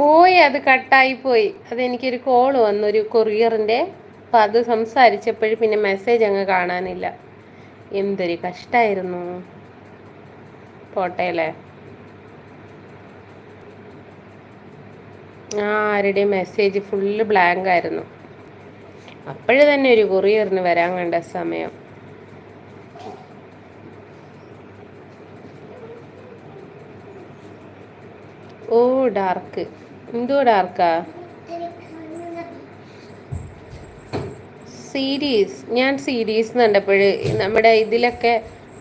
ഓയ് അത് കട്ടായി പോയി. അതെനിക്കൊരു കോൾ വന്നു, ഒരു കൊറിയറിൻ്റെ. അപ്പം അത് സംസാരിച്ചപ്പോഴും പിന്നെ മെസ്സേജ് അങ്ങ് കാണാനില്ല. എന്തൊരു കഷ്ടമായിരുന്നു. പോട്ടേലേ. ആരുടെയും മെസ്സേജ് ഫുള്ള് ബ്ലാങ്ക് ആയിരുന്നു. അപ്പോഴ് തന്നെ ഒരു കൊറിയറിന് വരാൻ കണ്ട സമയം. ഓ ഡാർക്ക്. എന്തോ ഡാർക്കാ? സീരീസ്. ഞാൻ സീരീസ് കണ്ടപ്പോൾ നമ്മുടെ ഇതിലൊക്കെ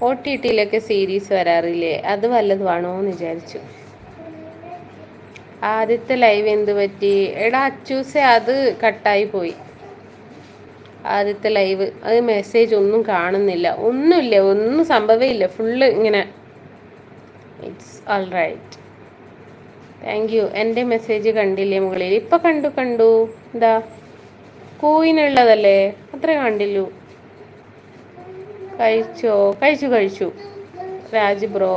OTTയിലൊക്കെ സീരീസ് വരാറില്ലേ, അത് വല്ലതുമാണോ എന്ന് വിചാരിച്ചു. ആദ്യത്തെ ലൈവ് എന്ത് പറ്റി? എടാ അച്ചൂസെ, അത് കട്ടായി പോയി. ആദ്യത്തെ ലൈവ് അത് മെസ്സേജ് ഒന്നും കാണുന്നില്ല, ഒന്നുമില്ല, ഒന്നും സംഭവമില്ല, ഫുള്ള് ഇങ്ങനെ. It's all right. Thank you. എൻ്റെ മെസ്സേജ് കണ്ടില്ലേ മുകളിൽ? ഇപ്പം കണ്ടു. എന്താ കോയിനുള്ളതല്ലേ, അത്രേ കണ്ടില്ലു. കഴിച്ചു. രാജ് ബ്രോ,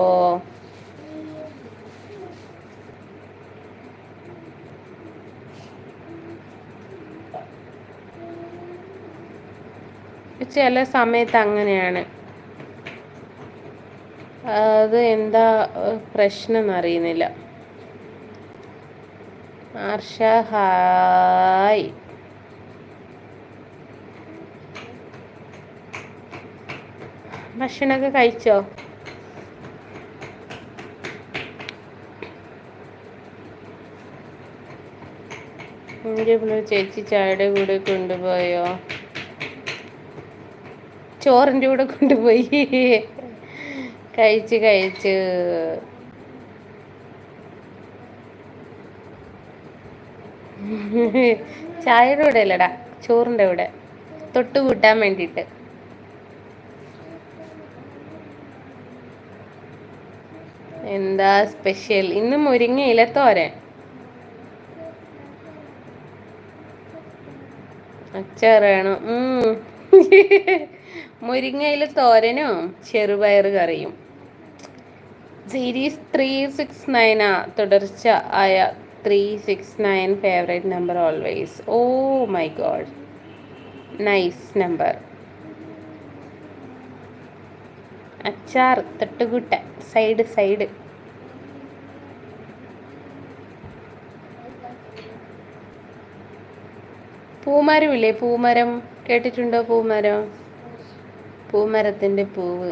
ചില സമയത്ത് അങ്ങനെയാണ്. അത് എന്താ പ്രശ്നം എന്നറിയുന്നില്ല. ആർഷ ഹായ്. ഭക്ഷണമൊക്കെ കഴിച്ചോ? എൻ്റെ ചേച്ചി ചായയുടെ കൂടെ കൊണ്ടുപോയോ? ചോറിൻ്റെ കൂടെ കൊണ്ടുപോയി. കഴിച്ചു. ചായയുടെ കൂടെ അല്ലടാ, ചോറിൻ്റെ കൂടെ തൊട്ട് കൂട്ടാൻ വേണ്ടിയിട്ട്. എന്താ സ്പെഷ്യൽ? ഇന്ന് മുരിങ്ങയില തോരൻ. അച്ചാർ വേണം. മുരിങ്ങയില തോരനും ചെറുപയർ കറിയും. സീരീസ് 369 തുടർച്ച ആയ 369 favourite number always. Oh my god, nice number. അച്ചാർ തൊട്ടുകൂട്ട, സൈഡ്. പൂമരമില്ലേ? പൂമരം കേട്ടിട്ടുണ്ടോ? പൂമരത്തിൻ്റെ പൂവ്.